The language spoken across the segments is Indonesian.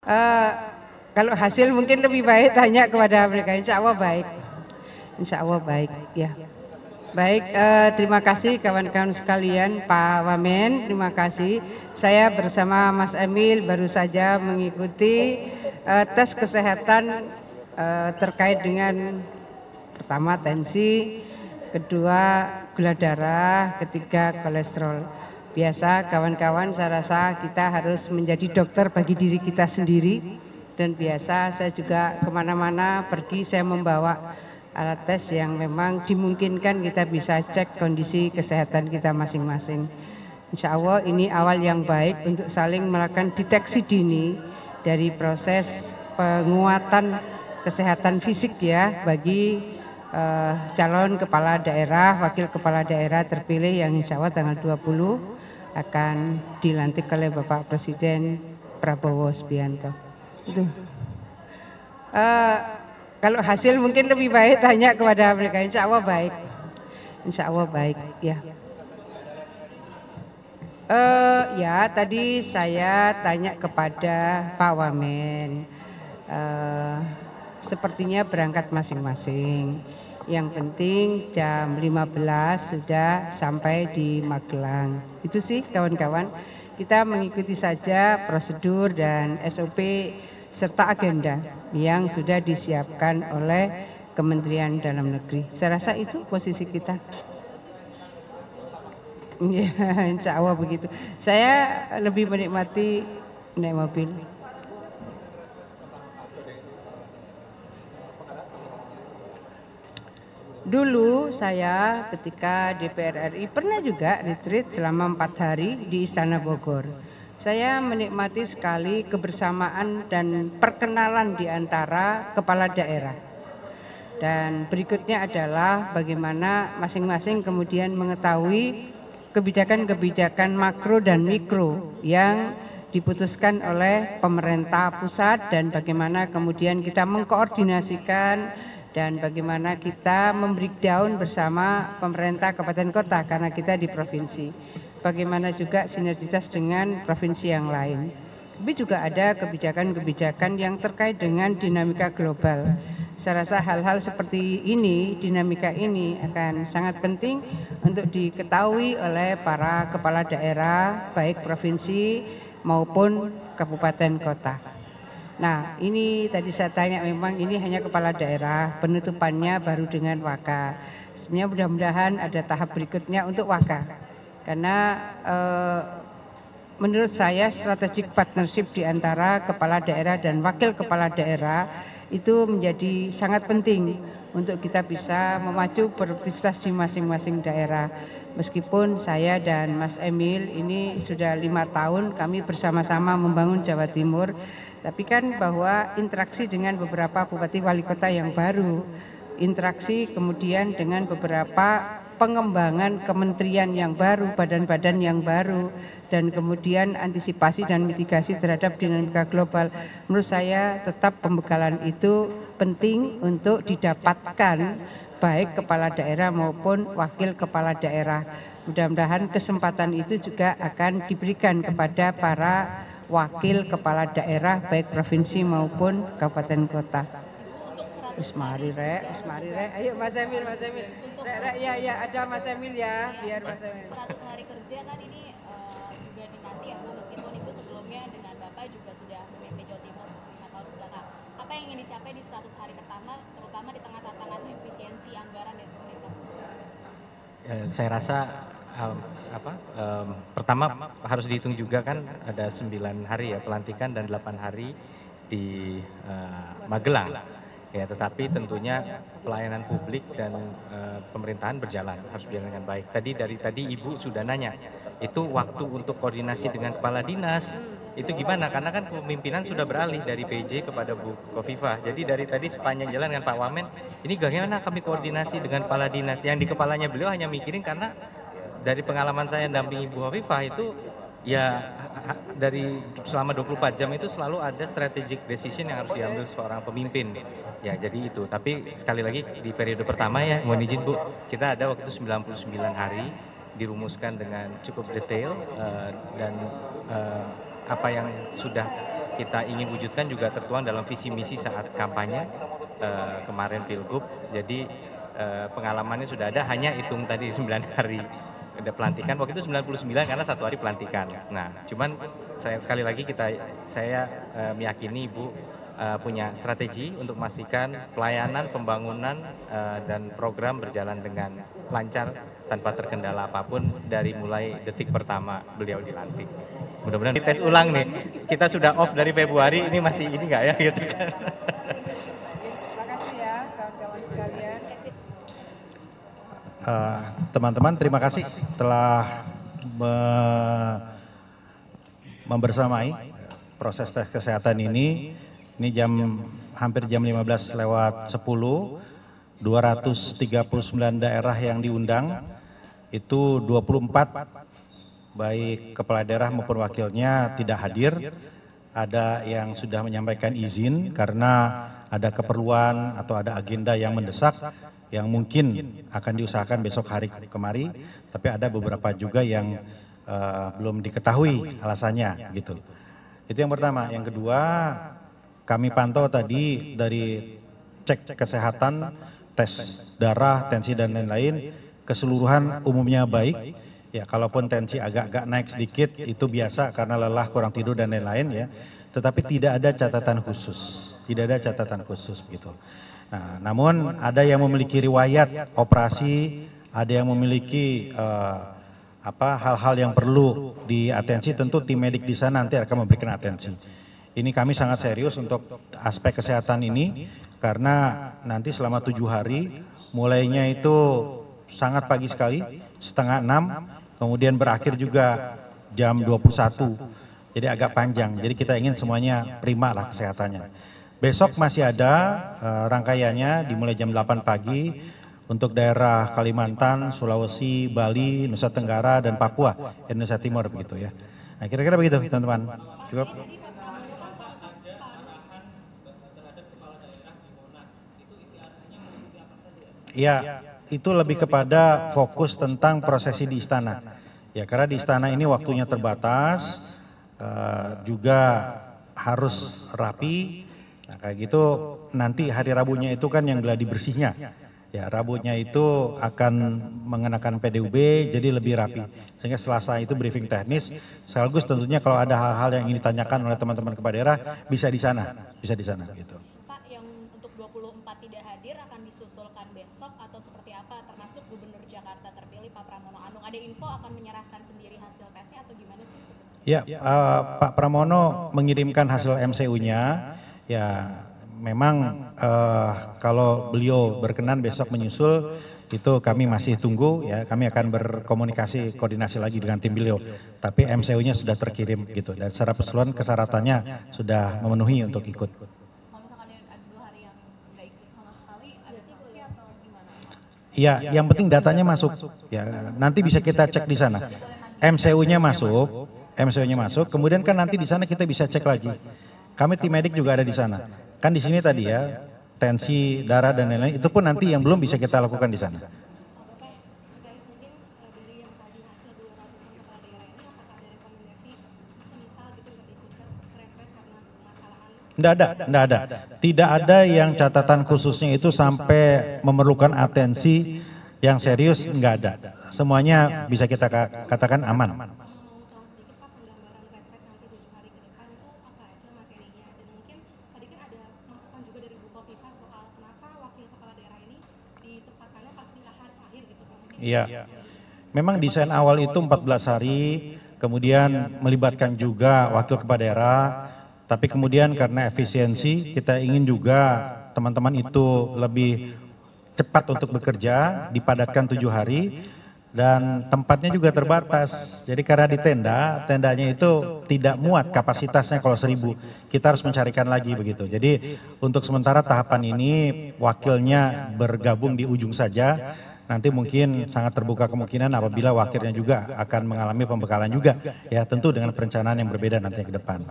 Eh, Kalau hasil mungkin lebih baik tanya kepada mereka. Insya Allah baik. Insya Allah baik. Ya. Baik, terima kasih kawan-kawan sekalian, Pak Wamen, terima kasih. Saya bersama Mas Emil baru saja mengikuti tes kesehatan terkait dengan pertama tensi, kedua gula darah, ketiga kolesterol. Biasa kawan-kawan, saya rasa kita harus menjadi dokter bagi diri kita sendiri. Dan biasa saya juga kemana-mana pergi saya membawa alat tes yang memang dimungkinkan kita bisa cek kondisi kesehatan kita masing-masing. Insya Allah ini awal yang baik untuk saling melakukan deteksi dini dari proses penguatan kesehatan fisik ya bagi calon kepala daerah, wakil kepala daerah terpilih yang insya Allah tanggal 20 akan dilantik oleh Bapak Presiden Prabowo Subianto. Itu. Kalau hasil mungkin lebih baik tanya kepada mereka. Insya Allah baik. Insya Allah baik. Ya. Ya tadi saya tanya kepada Pak Wamen. Sepertinya berangkat masing-masing. Yang penting jam 15 sudah sampai di Magelang. Itu sih kawan-kawan. Kita mengikuti saja prosedur dan SOP serta agenda yang sudah disiapkan oleh Kementerian Dalam Negeri. Saya rasa itu posisi kita. Ya, insya Allah begitu. Saya lebih menikmati naik mobil. Dulu saya ketika DPR RI pernah juga retreat selama 4 hari di Istana Bogor. Saya menikmati sekali kebersamaan dan perkenalan di antara kepala daerah. Dan berikutnya adalah bagaimana masing-masing kemudian mengetahui kebijakan-kebijakan makro dan mikro yang diputuskan oleh pemerintah pusat dan bagaimana kemudian kita mengkoordinasikan dan bagaimana kita membreakdown bersama pemerintah kabupaten kota karena kita di provinsi. Bagaimana juga sinergitas dengan provinsi yang lain. Tapi juga ada kebijakan-kebijakan yang terkait dengan dinamika global. Saya rasa hal-hal seperti ini, dinamika ini akan sangat penting untuk diketahui oleh para kepala daerah, baik provinsi maupun kabupaten kota. Nah ini tadi saya tanya memang ini hanya kepala daerah, penutupannya baru dengan Waka. Sebenarnya mudah-mudahan ada tahap berikutnya untuk Waka. Karena menurut saya strategic partnership di antara kepala daerah dan wakil kepala daerah itu menjadi sangat penting untuk kita bisa memacu produktivitas di masing-masing daerah. Meskipun saya dan Mas Emil ini sudah 5 tahun kami bersama-sama membangun Jawa Timur, tapi kan bahwa interaksi dengan beberapa bupati wali kota yang baru, interaksi kemudian dengan beberapa pengembangan kementerian yang baru, badan-badan yang baru, dan kemudian antisipasi dan mitigasi terhadap dinamika global. Menurut saya tetap pembekalan itu penting untuk didapatkan baik kepala daerah maupun wakil kepala daerah. Mudah-mudahan kesempatan itu juga akan diberikan kepada para wakil kepala daerah baik provinsi maupun kabupaten kota. Ismari rek, ayo Mas Emil, rek, ya ada Mas Emil ya, biar Mas Emil. 100 hari kerja kan ini juga dinanti ya Bu, meskipun Ibu sebelumnya dengan Bapak juga sudah memimpin Jawa Timur 5 tahun belakang. Apa yang ingin dicapai di 100 hari pertama, terutama di tengah tantangan efisiensi anggaran dari pemerintah pusat? Saya rasa pertama harus dihitung juga kan ada 9 hari ya pelantikan dan 8 hari di Magelang. Ya, tetapi tentunya pelayanan publik dan pemerintahan harus berjalan dengan baik. Dari tadi Ibu sudah nanya, itu waktu untuk koordinasi dengan kepala dinas, itu gimana? Karena kan kepemimpinan sudah beralih dari PJ kepada Bu Khofifah. Jadi dari tadi sepanjang jalan dengan Pak Wamen, ini bagaimana kami koordinasi dengan kepala dinas? Yang di kepalanya beliau hanya mikirin karena dari pengalaman saya dampingi Bu Khofifah itu, ya dari selama 24 jam itu selalu ada strategic decision yang harus diambil seorang pemimpin. Ya jadi itu, tapi sekali lagi di periode pertama ya, mohon izin Bu, kita ada waktu 99 hari dirumuskan dengan cukup detail dan apa yang sudah kita ingin wujudkan juga tertuang dalam visi misi saat kampanye kemarin Pilgub. Jadi pengalamannya sudah ada, hanya hitung tadi 9 hari ada pelantikan. Waktu itu 99 karena 1 hari pelantikan. Nah, cuman sekali lagi saya meyakini Ibu punya strategi untuk memastikan pelayanan, pembangunan dan program berjalan dengan lancar tanpa terkendala apapun dari mulai detik pertama beliau dilantik. Mudah-mudahan dites ulang nih. Kita sudah off dari Februari, ini masih ini nggak ya gitu kan. Terima kasih ya kawan-kawan sekalian. Teman-teman, terima kasih telah membersamai proses tes kesehatan ini. Ini hampir jam 15 lewat 10, 239 daerah yang diundang, itu 24 baik kepala daerah maupun wakilnya tidak hadir. Ada yang sudah menyampaikan izin karena ada keperluan atau ada agenda yang mendesak yang mungkin akan diusahakan besok hari kemari, tapi ada beberapa juga yang belum diketahui alasannya gitu. Itu yang pertama. Yang kedua, kami pantau tadi dari cek kesehatan, tes darah, tensi dan lain-lain, keseluruhan umumnya baik. Ya, kalaupun tensi agak-agak naik sedikit itu biasa karena lelah, kurang tidur dan lain-lain ya. Tetapi tidak ada catatan khusus, begitu. Nah, namun ada yang memiliki riwayat operasi, ada yang memiliki hal-hal yang perlu diatensi, tentu tim medik di sana nanti akan memberikan atensi. Ini kami sangat serius untuk aspek kesehatan ini karena nanti selama 7 hari, mulainya itu sangat pagi sekali, 5:30, kemudian berakhir juga jam 21, jadi agak panjang. Jadi kita ingin semuanya prima lah kesehatannya. Besok masih ada rangkaiannya dimulai jam 8 pagi untuk daerah Kalimantan, Sulawesi, Bali, Nusa Tenggara, dan Papua, Indonesia Timur begitu ya. Nah, kira-kira begitu teman-teman. Cukup. Ya, itu lebih kepada fokus tentang prosesi di istana. Ya, karena di istana ini waktunya terbatas, juga harus rapi. Nah, kayak gitu nanti hari Rabunya itu kan yang gladi bersihnya. Ya, Rabunya itu akan mengenakan PDUB jadi lebih rapi. Sehingga Selasa itu briefing teknis, sekaligus tentunya kalau ada hal-hal yang ingin ditanyakan oleh teman-teman kepala daerah bisa di sana gitu. Pak, yang untuk 24 tidak hadir akan disusulkan besok atau seperti apa, termasuk Gubernur Jakarta terpilih Pak Pramono Anung, ada info akan menyerahkan sendiri hasil tesnya atau gimana sih sebenarnya? Ya, Pak Pramono mengirimkan hasil MCU-nya, ya memang kalau beliau berkenan besok menyusul, itu kami masih tunggu ya, kami akan berkomunikasi, koordinasi lagi dengan tim beliau. Tapi MCU-nya sudah terkirim gitu, dan secara keseluruhan kesyaratannya sudah memenuhi untuk ikut. Iya, yang penting datanya masuk. Ya, nanti bisa kita cek di sana. MCU-nya masuk, kemudian kan nanti di sana kita bisa cek lagi. Kami tim medik juga ada di sana. Kan di sini tadi ya, tensi, darah dan lain-lain, itu pun nanti yang belum bisa kita lakukan di sana. Enggak ada. Tidak ada yang catatan khususnya itu sampai memerlukan atensi yang serius, enggak ada. Semuanya bisa kita katakan aman. Iya, memang desain awal itu 14 hari, kemudian melibatkan juga wakil kepala daerah, tapi kemudian karena efisiensi kita ingin juga teman-teman itu lebih cepat untuk bekerja, dipadatkan 7 hari, dan tempatnya juga terbatas. Jadi karena di tendanya itu tidak muat kapasitasnya kalau 1000, kita harus mencarikan lagi begitu. Jadi untuk sementara tahapan ini wakilnya bergabung di ujung saja. Nanti mungkin sangat terbuka kemungkinan apabila wakilnya juga akan mengalami pembekalan juga, ya tentu dengan perencanaan yang berbeda nanti ke depan.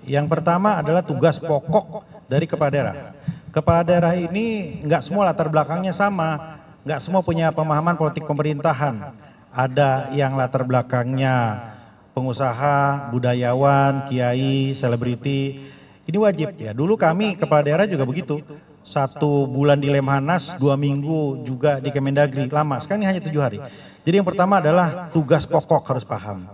Yang pertama adalah tugas pokok dari kepala daerah. Kepala daerah ini nggak semua latar belakangnya sama, nggak semua punya pemahaman politik pemerintahan. Ada yang latar belakangnya pengusaha, budayawan, kiai, selebriti, ini wajib ya. Dulu kami kepala daerah juga begitu. 1 bulan di Lemhanas, 2 minggu juga di Kemendagri, lama. Sekarang ini hanya 7 hari. Jadi yang pertama adalah tugas pokok harus paham.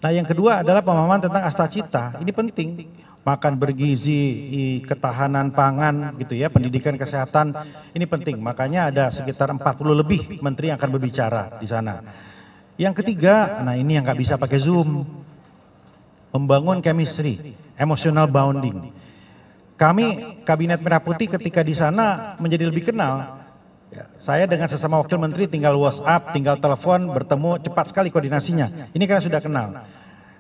Nah yang kedua adalah pemahaman tentang astacita, ini penting. Makan bergizi, ketahanan pangan gitu ya, pendidikan kesehatan, ini penting. Makanya ada sekitar 40 lebih menteri yang akan berbicara di sana. Yang ketiga, nah ini yang nggak bisa pakai Zoom, membangun chemistry, emotional bonding. Kami Kabinet Merah Putih ketika di sana menjadi lebih kenal. Ya, saya dengan sesama wakil menteri tinggal WhatsApp, tinggal telepon, bertemu cepat sekali koordinasinya. Ini karena sudah kenal.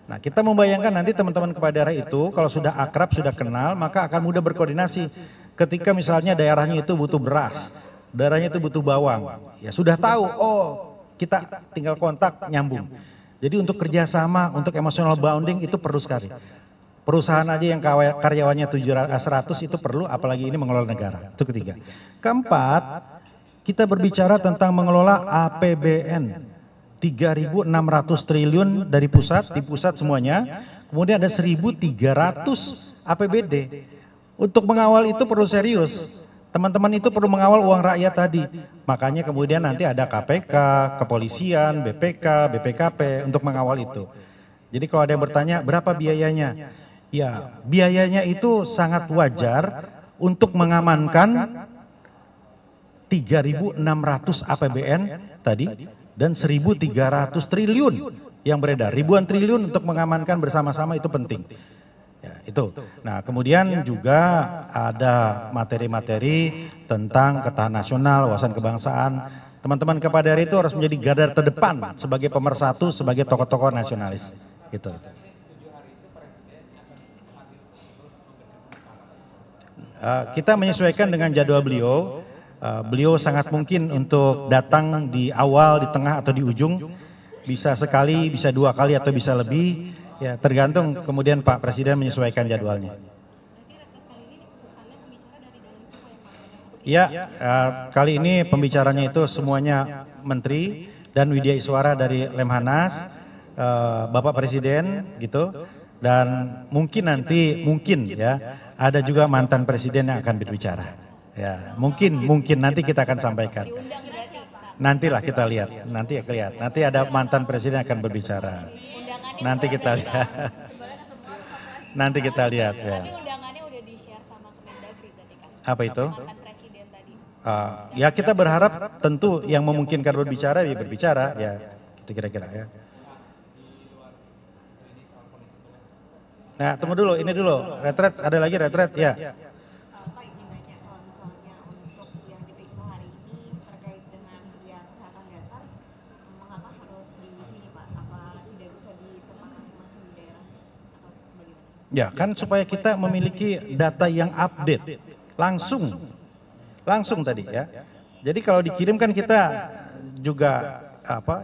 Nah kita membayangkan nanti teman-teman kepala daerah itu kalau sudah akrab, sudah kenal, maka akan mudah berkoordinasi. Ketika misalnya daerahnya itu butuh beras, daerahnya itu butuh bawang, ya sudah tahu, oh kita tinggal kontak, nyambung. Jadi untuk kerjasama, untuk emotional bonding itu perlu sekali. Perusahaan aja yang karyawannya 100 itu perlu, apalagi ini mengelola negara. Itu ketiga. Keempat, kita berbicara tentang mengelola APBN. 3.600 triliun dari pusat, di pusat semuanya. Kemudian ada 1.300 APBD. Untuk mengawal itu perlu serius. Teman-teman itu perlu mengawal uang rakyat tadi. Makanya kemudian nanti ada KPK, kepolisian, BPK, BPKP untuk mengawal itu. Jadi kalau ada yang bertanya berapa biayanya? Ya, biayanya itu sangat wajar untuk mengamankan 3.600 APBN tadi dan 1.300 triliun yang beredar. Ribuan triliun untuk mengamankan bersama-sama itu penting. Ya, itu. Nah, kemudian juga ada materi-materi tentang ketahanan nasional, wawasan kebangsaan. Teman-teman kepala daerah itu harus menjadi garda terdepan sebagai pemersatu, sebagai tokoh-tokoh nasionalis. Gitu. Kita menyesuaikan dengan jadwal beliau. Beliau sangat mungkin untuk datang di awal, di tengah atau di ujung. Bisa sekali, bisa 2 kali atau bisa lebih. Ya, tergantung kemudian Pak Presiden menyesuaikan jadwalnya. Ya, kali ini pembicaranya itu semuanya menteri dan Widya Iswara dari Lemhanas, Bapak Presiden gitu. Dan mungkin nanti ya ada juga mantan presiden yang akan berbicara. Ya, mungkin nanti kita akan sampaikan. Nantilah kita lihat, nanti ada mantan presiden yang akan berbicara. Nanti kita lihat. Nanti kita lihat ya. Tapi undangannya udah di-share sama Kemendagri berarti kan? Apa itu? Mantan presiden tadi. Ya kita berharap tentu yang memungkinkan berbicara ya berbicara ya. Itu kira-kira ya. Nah tunggu dulu, ini dulu, retret, ada lagi retret ya. Pak izin nanya kalau misalnya untuk yang diperiksa hari ini terkait dengan yang kesehatan dasar, mengapa harus di sini Pak? Apa tidak bisa di tempat masing-masing di daerah atau bagaimana? Ya kan supaya kita memiliki data yang update, langsung tadi ya. Jadi kalau dikirim kan kita juga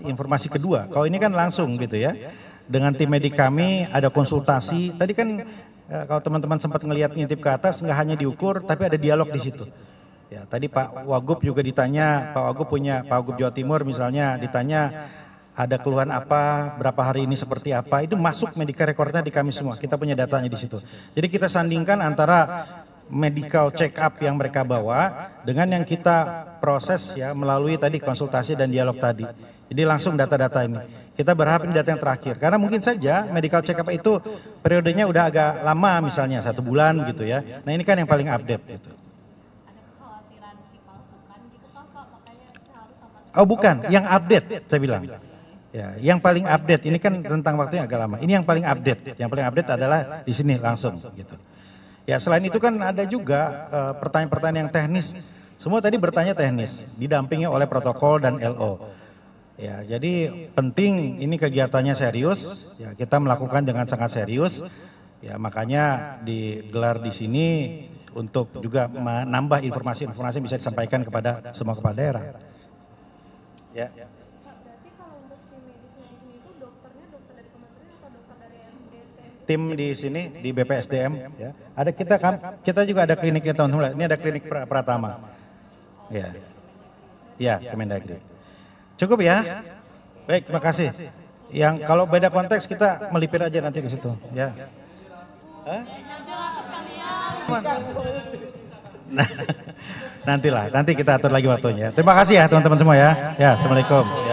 informasi kedua, kalau ini kan langsung gitu ya. Dengan tim medik kami ada konsultasi. Tadi kan kalau teman-teman sempat ngintip ke atas nggak hanya diukur tapi ada dialog di situ. Ya, tadi Pak Wagub juga ditanya, Pak Wagub Jawa Timur misalnya ditanya ada keluhan apa, berapa hari ini seperti apa, itu masuk medical recordnya di kami semua. Kita punya datanya di situ. Jadi kita sandingkan antara medical check up yang mereka bawa dengan yang kita proses ya melalui tadi konsultasi dan dialog tadi. Jadi langsung data-data ini. Kita berharap ini data yang terakhir. Karena mungkin saja medical check up itu periodenya udah agak lama misalnya 1 bulan gitu ya. Nah ini kan yang paling update gitu. Ada kekhawatiran dipalsukan gitu kan Pak, makanya kita harus sama. Oh bukan, yang update saya bilang. Ya, yang paling update ini kan rentang waktunya agak lama. Ini yang paling update. Yang paling update adalah di sini langsung gitu. Ya selain itu kan ada juga pertanyaan-pertanyaan yang teknis. Semua tadi bertanya teknis, didampingi oleh protokol dan LO. Ya, jadi penting ini kegiatannya serius. Ya, kita melakukan dengan sangat serius. Ya, makanya digelar di sini untuk juga menambah informasi-informasi yang bisa disampaikan kepada semua kepala daerah. Ya. Berarti kalau untuk tim medisnya di sini itu dokternya dokter dari kementerian atau dokter dari SDM? Tim di sini di BPSDM ya. Ada kita juga ada kliniknya teman-teman. Ini ada klinik Pratama. Ya. Ya, Kemendagri. Cukup ya? Baik, terima kasih. yang kalau beda konteks kita melipir aja nanti di situ, ya. Nanti kita atur lagi waktunya. Terima kasih ya teman-teman semua ya. Ya, assalamualaikum. Ya.